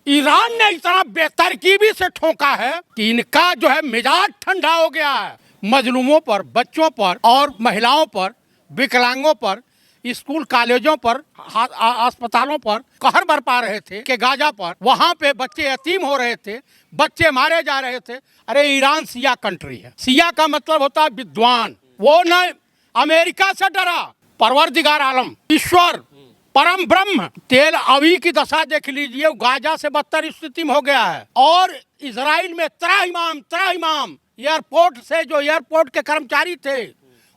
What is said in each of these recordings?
Iran ने इतना बेतरकीबी से ठोका है कि इनका जो है मिजाज ठंडा हो गया है। मजलूमों पर, बच्चों पर और महिलाओं पर, विकलांगों पर, स्कूल कॉलेजों पर, अस्पतालों पर कहर बरपा रहे थे कि गाजा पर वहाँ पे बच्चे यतीम हो रहे थे, बच्चे मारे जा रहे थे। अरे ईरान सिया कंट्री है। सिया का मतलब होता है विद्वान। वो न अमेरिका से डरा, परवरदिगार आलम, ईश्वर, परम ब्रह्म, तेल अवी की दशा देख लीजिए, गाजा से बदतर स्थिति में हो गया है। और इजराइल में त्राहिमाम एयरपोर्ट से जो एयरपोर्ट के कर्मचारी थे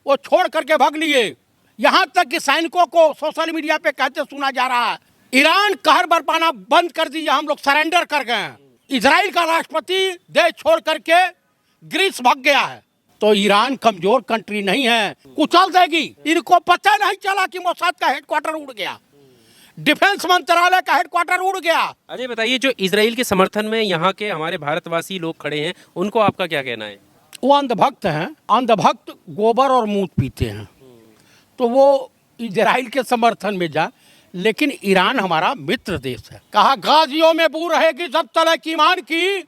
वो छोड़ करके भाग लिए। यहाँ तक कि सैनिकों को सोशल मीडिया पे कहते सुना जा रहा है ईरान कहर बरपाना बंद कर दीजिए, हम लोग सरेंडर कर गए हैं। इजराइल का राष्ट्रपति देश छोड़ करके ग्रीस भाग गया है। तो ईरान कमजोर कंट्री नहीं है, कुचल देगी। इनको पता नहीं चला कि मोसाद का हेडक्वार्टर उड़ गया, डिफेंस मंत्रालय का हेडक्वार्टर उड़ गया। अजय बताइए, जो इजराइल के समर्थन में यहाँ के हमारे भारतवासी लोग खड़े हैं, उनको आपका क्या कहना है? वो अंधभक्त हैं। अंधभक्त गोबर और मूत पीते हैं, तो वो इजराइल के समर्थन में जा। लेकिन ईरान हमारा मित्र देश है। कहा गाजियों में बू रहेगी जब तलक ईमान की।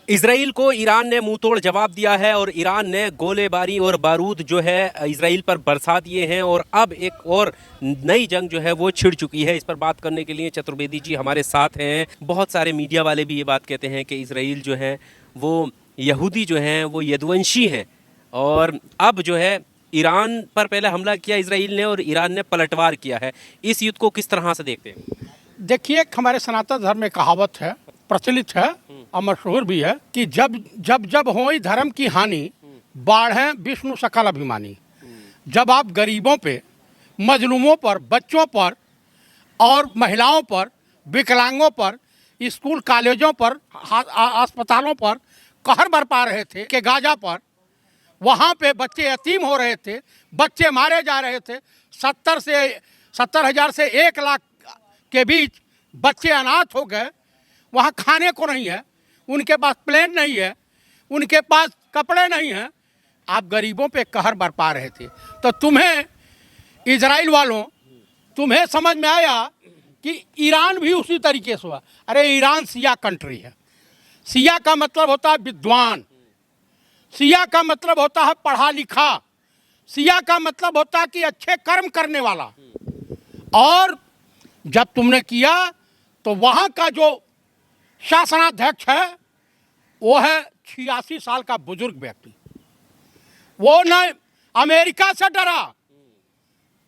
इजराइल को ईरान ने मुंह तोड़ जवाब दिया है और ईरान ने गोलेबारी और बारूद जो है इजराइल पर बरसा दिए हैं और अब एक और नई जंग जो है वो छिड़ चुकी है। इस पर बात करने के लिए चतुर्वेदी जी हमारे साथ हैं। बहुत सारे मीडिया वाले भी ये बात कहते हैं कि इजराइल जो है वो यहूदी जो हैं वो यदुवंशी हैं और अब जो है ईरान पर पहले हमला किया इजराइल ने और ईरान ने पलटवार किया है। इस युद्ध को किस तरह से देखते हैं? देखिए, हमारे सनातन धर्म में कहावत है, प्रचलित है और मशहूर भी है कि जब होई धर्म की हानि, बाढ़े विष्णु सकल अभिमानी। जब आप गरीबों पे, मजलूमों पर, बच्चों पर और महिलाओं पर, विकलांगों पर, स्कूल कॉलेजों पर, अस्पतालों पर कहर बरपा रहे थे कि गाजा पर वहाँ पे बच्चे यतीम हो रहे थे, बच्चे मारे जा रहे थे। 70,000 से 1 लाख के बीच बच्चे अनाथ हो गए। वहाँ खाने को नहीं है, उनके पास प्लेन नहीं है, उनके पास कपड़े नहीं हैं। आप गरीबों पे कहर बरपा रहे थे। तो तुम्हें इजराइल वालों, तुम्हें समझ में आया कि ईरान भी उसी तरीके से हुआ। अरे ईरान सिया कंट्री है। सिया का मतलब होता है विद्वान, सिया का मतलब होता है पढ़ा लिखा, सिया का मतलब होता है कि अच्छे कर्म करने वाला। और जब तुमने किया तो वहाँ का जो शासनाध्यक्ष है वो है 86 साल का बुजुर्ग व्यक्ति। वो न अमेरिका से डरा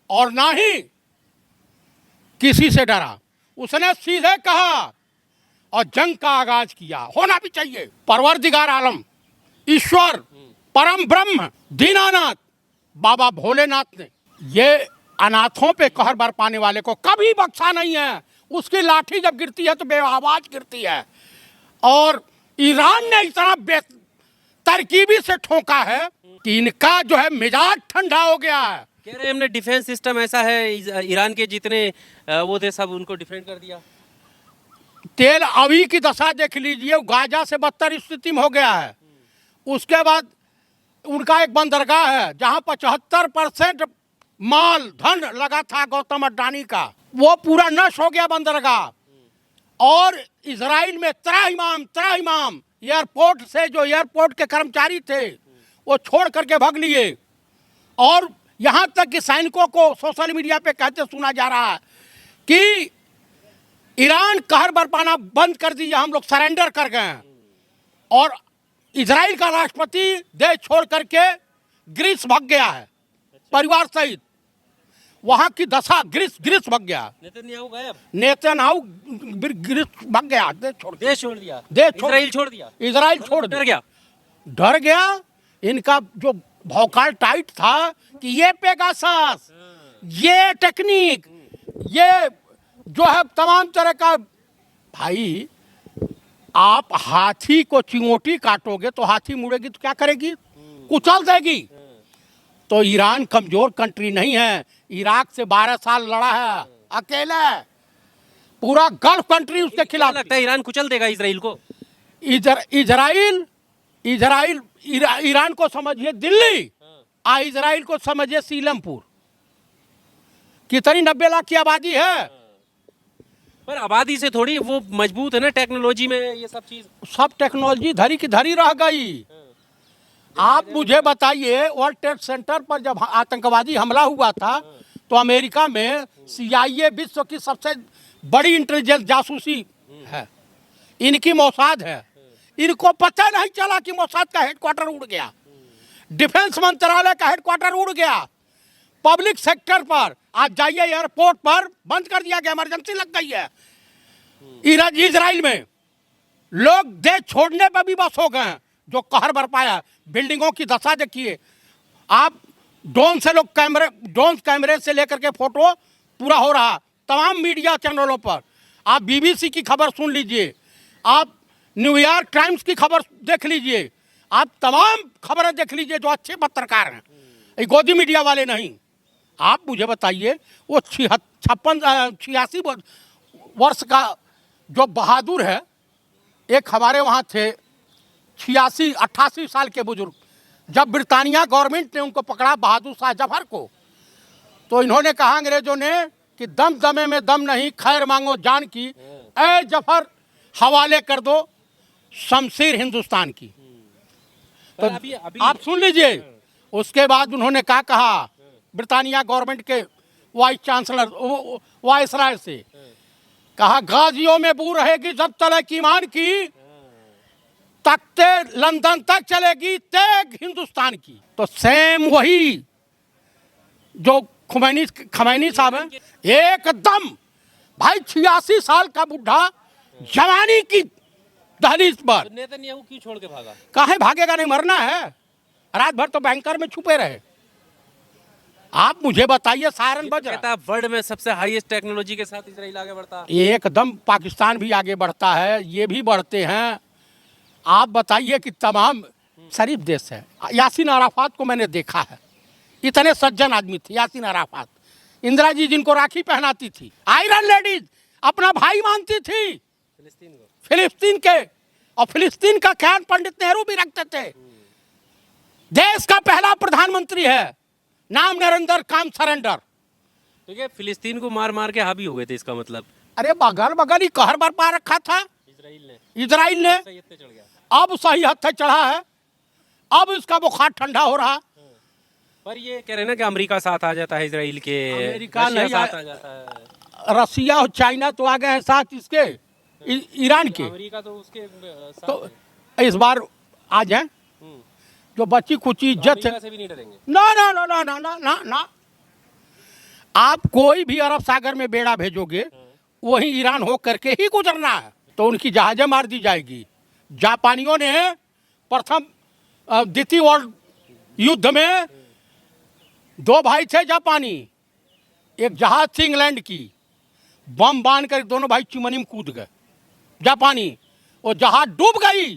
और ना ही किसी से डरा। उसने सीधे कहा और जंग का आगाज किया। होना भी चाहिए। परवरदिगार आलम, ईश्वर, परम ब्रह्म, दीनानाथ बाबा भोलेनाथ ने ये अनाथों पे कहर बरपाने वाले को कभी बख्शा नहीं है। उसकी लाठी जब गिरती है तो बेआवाज गिरती है। और ईरान ने इतना बेतरकीबी से ठोका है कि इनका जो है मिजाज ठंडा हो गया है। कह रहे हैं हमने डिफेंस सिस्टम ऐसा है, ईरान के जितने वो थे सब उनको डिफेंड कर दिया। तेल अवी की दशा देख लीजिए, गाजा से बदतर स्थिति में हो गया है। उसके बाद उनका एक बंदरगाह है जहां 75% माल धन लगा था गौतम अडानी का, वो पूरा नष्ट हो गया बंदरगाह। और इजराइल में त्राहिमाम एयरपोर्ट से जो एयरपोर्ट के कर्मचारी थे वो छोड़ करके भाग लिए। और यहाँ तक कि सैनिकों को सोशल मीडिया पे कहते सुना जा रहा है कि ईरान कहर बरपाना बंद कर दीजिए, हम लोग सरेंडर कर गए हैं। और इजराइल का राष्ट्रपति देश छोड़ करके ग्रीस भाग गया है परिवार सहित। वहाँ की दशा ग्रीस भाग गया। नेतन्याहू गायब, नेतन्याहू ग्रीस भाग गया, देश छोड़ दिया, इजराइल छोड़ डर गया। डर गया। इनका जो भौकाल टाइट था कि ये पेगासस, ये टेक्निक, ये जो है तमाम तरह का। भाई, आप हाथी को चिंगोटी काटोगे तो हाथी मुड़ेगी तो क्या करेगी? कुचल देगी। तो ईरान कमजोर कंट्री नहीं है। इराक से 12 साल लड़ा है अकेले, पूरा गल्फ कंट्री उसके खिलाफ। लगता है ईरान कुचल देगा इजराइल को। इजराइल ईरान को समझिए दिल्ली, इजराइल को समझिए सीलमपुर। कितनी 90 लाख की आबादी है। पर आबादी से थोड़ी वो मजबूत है ना टेक्नोलॉजी में, ये सब चीज। सब टेक्नोलॉजी धरी की धरी रह गई। आप मुझे बताइए, वर्ल्ड ट्रेड सेंटर पर जब आतंकवादी हमला हुआ था तो अमेरिका में CIA विश्व की सबसे बड़ी इंटेलिजेंस जासूसी है, इनकी मोसाद है। इनको पता नहीं चला कि मोसाद का हेडक्वार्टर उड़ गया, डिफेंस मंत्रालय का हेडक्वार्टर उड़ गया, पब्लिक सेक्टर पर आज जाइए एयरपोर्ट पर बंद कर दिया गया, इमरजेंसी लग गई है। इजराइल में लोग देश छोड़ने पर भी बस हो गए हैं, जो कहर बरपाया। बिल्डिंगों की दशा देखिए आप, ड्रोन से लोग ड्रोन कैमरे से लेकर के फोटो पूरा हो रहा तमाम मीडिया चैनलों पर। आप BBC की खबर सुन लीजिए, आप न्यूयॉर्क टाइम्स की खबर देख लीजिए, आप तमाम खबरें देख लीजिए जो अच्छे पत्रकार हैं, ये गोदी मीडिया वाले नहीं। आप मुझे बताइए, वो 86 वर्ष का जो बहादुर है, एक हमारे वहाँ थे 88 साल के बुजुर्ग, जब ब्रिटानिया गवर्नमेंट ने उनको पकड़ा, बहादुर शाह जफर को, तो इन्होंने कहा अंग्रेजों ने कि दम दमे में दम नहीं, खैर मांगो जान की, ए जफर हवाले कर दो शमशीर हिंदुस्तान की। तो अभी आप सुन लीजिए, उसके बाद उन्होंने क्या कहा ब्रिटानिया गवर्नमेंट के वाइस चांसलर वायसराय से, कहा गाजियों में बू रहेगी जब तलक ईमान की, तख्ते लंदन तक चलेगी तेग हिंदुस्तान की। तो सेम वही जो खमैनी साहब है, एकदम भाई 86 साल का बुढ़ा जवानी की दहलीज पर। नेतन्याहू क्यों छोड़ के भागा? काहे भागेगा, नहीं मरना है, रात भर तो बैंकर में छुपे रहे। आप मुझे बताइए, सायरन बज रहा है। वर्ल्ड में सबसे हाईएस्ट टेक्नोलॉजी के साथ इजराइल आगे बढ़ता है। एकदम पाकिस्तान भी आगे बढ़ता है, ये भी बढ़ते हैं। आप बताइए कि तमाम शरीफ देश है। यासीन अराफात को मैंने देखा है, इतने सज्जन आदमी थे यासीन अराफात। इंदिरा जी जिनको राखी पहनाती थी, आयरन लेडीज अपना भाई मानती थी फिलिस्तीन के, और फिलिस्तीन का ख्याल पंडित नेहरू भी रखते थे। देश का पहला प्रधानमंत्री है, नाम नरेंद्र काम सरेंडर। तो ये फिलिस्तीन को मार मार के हावी हो गए थे, इसका मतलब? अरे बगल बगल ही कहर बरपा रखा था इजराइल ने। चढ़ गया। अब सही हद तक चढ़ा है, अब इसका बुखार ठंडा हो रहा। पर ये कह रहे हैं ना कि अमेरिका साथ आ जाता है इजराइल के, अमेरिका रशिया नहीं साथ आ जाता है। रसिया और चाइना तो आ गए हैं साथ इसके, ईरान के। अमेरिका तो उसके साथ तो इस बार आ जाए, जो बच्ची कुछ इज्जत अमेरिका से भी नहीं डरेंगे। ना ना ना ना ना ना ना ना। आप कोई भी अरब सागर में बेड़ा भेजोगे, वहीं ईरान हो करके ही गुजरना है, तो उनकी जहाजें मार दी जाएगी। जापानियों ने प्रथम द्वितीय वर्ल्ड युद्ध में 2 भाई थे जापानी, एक जहाज थी इंग्लैंड की, बम बांध कर दोनों भाई चिमनी में कूद गए जापानी, वो जहाज डूब गई।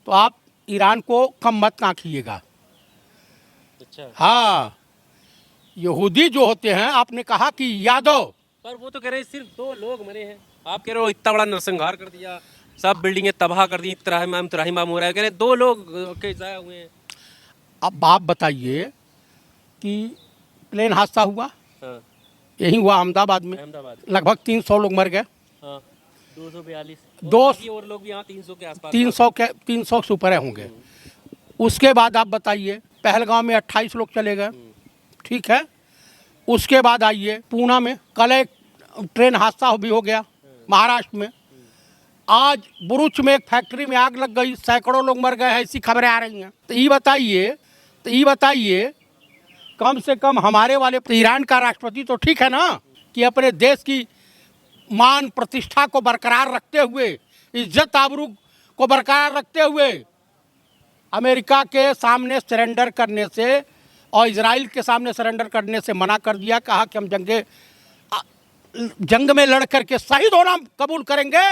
तो आप ईरान को कम मत ना खिएगा। अच्छा। हाँ, यहूदी जो होते हैं, आपने कहा कि यादव, पर वो तो कह रहे हैं सिर्फ 2 लोग मरे हैं, आप कह रहे हो इतना बड़ा नरसंहार कर दिया, सब बिल्डिंगें तबाह कर दी, त्राहिमाम हो रहा है, कह रहे 2 लोग के जाया हुए हैं। अब आप बताइए कि प्लेन हादसा हुआ, हाँ। यही हुआ अहमदाबाद में, अहमदाबाद। लगभग 300 लोग मर गए। हाँ। 242 और लोग भी यहाँ 300 के आसपास, 300 से ऊपर होंगे। उसके बाद आप बताइए, पहलगांव में 28 लोग चले गए, ठीक है। उसके बाद आइए पूना में, कल एक ट्रेन हादसा भी हो गया महाराष्ट्र में। आज बुरुच में एक फैक्ट्री में आग लग गई, सैकड़ों लोग मर गए हैं, ऐसी खबरें आ रही हैं। तो ये बताइए कम से कम हमारे वाले ईरान का राष्ट्रपति तो ठीक है ना, कि अपने देश की मान प्रतिष्ठा को बरकरार रखते हुए, इज्जत आबरू को बरकरार रखते हुए अमेरिका के सामने सरेंडर करने से और इजराइल के सामने सरेंडर करने से मना कर दिया। कहा कि हम जंग में लड़ करके शहीद होना कबूल करेंगे,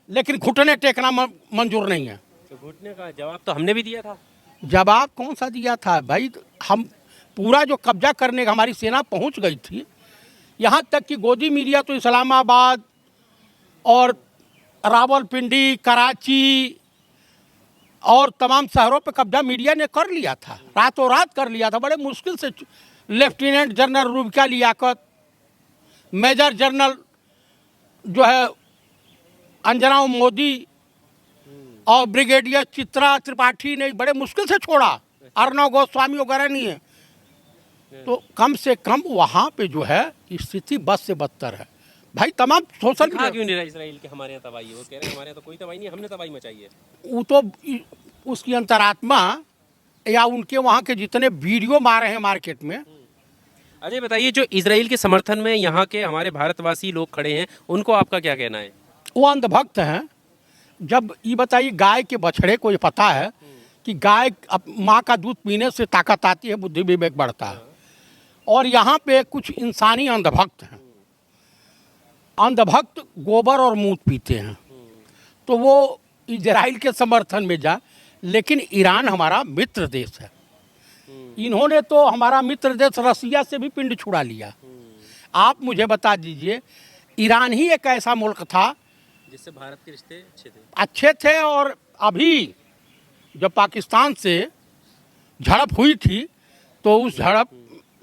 लेकिन घुटने टेकना मंजूर नहीं है। तो घुटने का जवाब तो हमने भी दिया था। जवाब कौन सा दिया था भाई? हम पूरा जो कब्जा करने का हमारी सेना पहुंच गई थी, यहाँ तक कि गोदी मीडिया तो इस्लामाबाद और रावलपिंडी, कराची और तमाम शहरों पे कब्जा मीडिया ने कर लिया था, रातों रात कर लिया था, बड़े मुश्किल से। Lieutenant general Rubika Liaquat, major general जो है अंजना मोदी और ब्रिगेडियर चित्रा त्रिपाठी ने बड़े मुश्किल से छोड़ा, अर्णव गोस्वामी वगैरह नहीं है। तो कम से कम वहाँ पे जो है स्थिति बद से बदतर है भाई। तमाम सोशल कहा क्यों नहीं रहा इसराइल के हमारे यहाँ तबाही है? वो कह रहे हैं हमारे यहाँ तो कोई तबाही नहीं, हमने तबाही मचाई है। वो तो उसकी अंतरात्मा या उनके वहाँ के जितने वीडियो मारे हैं मार्केट में। अजय बताइए, जो इसराइल के समर्थन में यहाँ के हमारे भारतवासी लोग खड़े हैं, उनको आपका क्या कहना है? वो अंधभक्त हैं। जब ये बताइए, गाय के बछड़े को ये पता है कि गाय माँ का दूध पीने से ताकत आती है, बुद्धि विवेक बढ़ता है। और यहाँ पे कुछ इंसानी अंधभक्त हैं। अंधभक्त गोबर और मूत पीते हैं। तो वो इजराइल के समर्थन में जा, लेकिन ईरान हमारा मित्र देश है। इन्होंने तो हमारा मित्र देश रसिया से भी पिंड छुड़ा लिया। आप मुझे बता दीजिए, ईरान ही एक ऐसा मुल्क था जिससे भारत के रिश्ते अच्छे थे। और अभी जब पाकिस्तान से झड़प हुई थी तो उस झड़प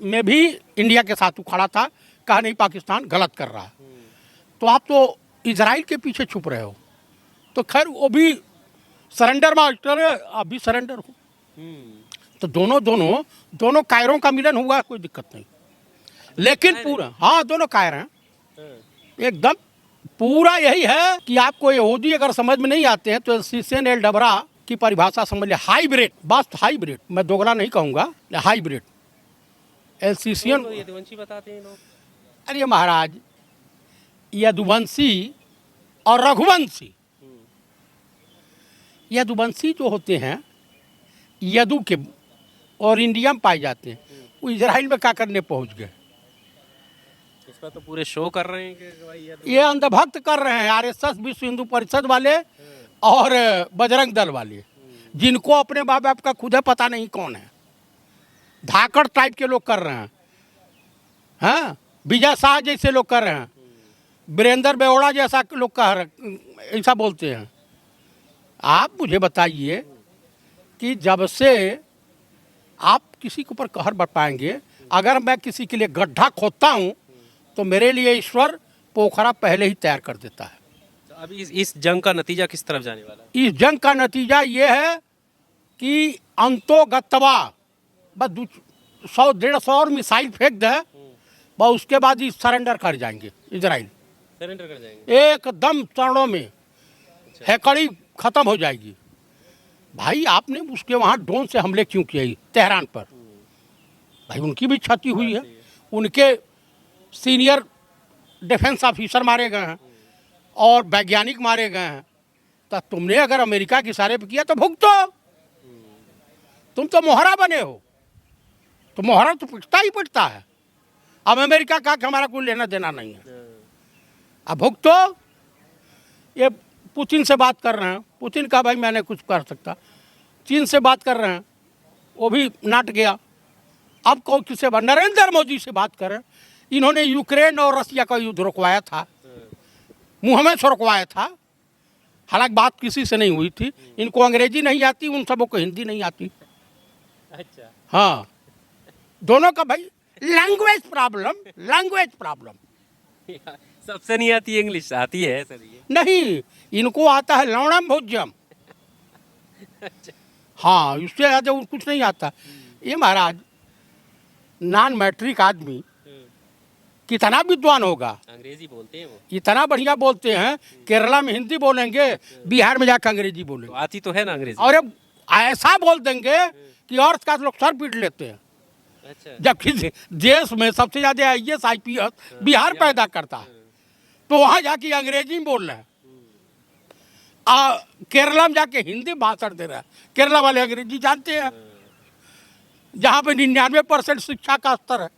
में भी इंडिया के साथ खड़ा था, कहा नहीं पाकिस्तान गलत कर रहा है। तो आप तो इजराइल के पीछे छुप रहे हो। तो खैर वो भी सरेंडर मास्टर है, आप भी सरेंडर हो। तो दोनों कायरों का मिलन हुआ, कोई दिक्कत नहीं। लेकिन पूरा, हाँ दोनों कायर हैं एकदम। पूरा यही है कि आपको यहूदी अगर समझ में नहीं आते हैं तो सीसेन एल डबरा की परिभाषा समझ ले, हाइब्रिड, बस हाइब्रिड, मैं दोगला नहीं कहूँगा, हाइब्रिड एलसीसियन। यदुवंशी बताते हैं लोग। अरे महाराज, यदुवंशी और रघुवंशी, यदुवंशी जो होते हैं यदु के और इंडिया में पाए जाते हैं, वो इजराइल में क्या करने पहुंच गए? इस पर तो पूरे शो कर रहे हैं कि भाई ये अंधभक्त कर रहे हैं, आरएसएस, विश्व हिंदू परिषद वाले और बजरंग दल वाले, जिनको अपने माँ बाप का खुद है पता नहीं कौन है। धाकड़ टाइप के लोग कर रहे हैं। हाँ, विजय शाह जैसे लोग कर रहे हैं, वीरेंद्र बेवड़ा जैसा लोग कह रहे, ऐसा बोलते हैं। आप मुझे बताइए कि जब से आप किसी के ऊपर कहर बरपाएंगे, अगर मैं किसी के लिए गड्ढा खोदता हूँ तो मेरे लिए ईश्वर पोखरा पहले ही तैयार कर देता है। तो अभी इस जंग का नतीजा किस तरफ जाने वाला है? इस जंग का नतीजा ये है कि अंतोगत्वा बस 100-150 और मिसाइल फेंक दे, बस उसके बाद ही सरेंडर कर जाएंगे, इजराइल सरेंडर कर जाएंगे एकदम चरणों में। हैकड़ी खत्म हो जाएगी। भाई आपने उसके वहाँ ड्रोन से हमले क्यों किए तेहरान पर? भाई उनकी भी क्षति हुई है, उनके सीनियर डिफेंस ऑफिसर मारे गए हैं और वैज्ञानिक मारे गए हैं। तो तुमने अगर अमेरिका के इशारे पे किया तो भुगतो। तुम तो मोहरा बने हो, तो मोहरा तो पिटता ही पिटता है। अब अमेरिका का हमारा कोई लेना देना नहीं है, अब भुगतो। ये पुतिन से बात कर रहे हैं, पुतिन का भाई मैंने कुछ कर सकता। चीन से बात कर रहे हैं, वो भी नाट गया। अब कौन किससे बात? नरेंद्र मोदी से बात करें। इन्होंने यूक्रेन और रसिया का युद्ध रुकवाया था, मुँह में से रुकवाया था। हालांकि बात किसी से नहीं हुई थी। इनको अंग्रेजी नहीं आती, उन सबों को हिंदी नहीं आती। अच्छा, हाँ, दोनों का भाई लैंग्वेज प्रॉब्लम। सबसे नहीं आती इंग्लिश, आती है सर ये? नहीं, इनको आता है लौड़म भोज्यम। हाँ, इससे ज़्यादा कुछ नहीं आता। ये महाराज नॉन मैट्रिक आदमी कितना विद्वान होगा? अंग्रेजी बोलते हैं वो, इतना बढ़िया बोलते हैं। केरला में हिंदी बोलेंगे, बिहार में जाकर अंग्रेजी तो बोलेंगे, आती तो है ना अंग्रेजी। और ऐसा बोल देंगे कि अर्थ का लोग सर पीट लेते हैं। अच्छा, जबकि देश में सबसे ज़्यादा IAS IPS बिहार पैदा करता है, तो वहाँ जाके अंग्रेजी में बोल रहे हैं। केरला में जाके हिंदी भाषण दे रहा है। केरला वाले अंग्रेजी जानते हैं, जहाँ पे 99% शिक्षा का स्तर है।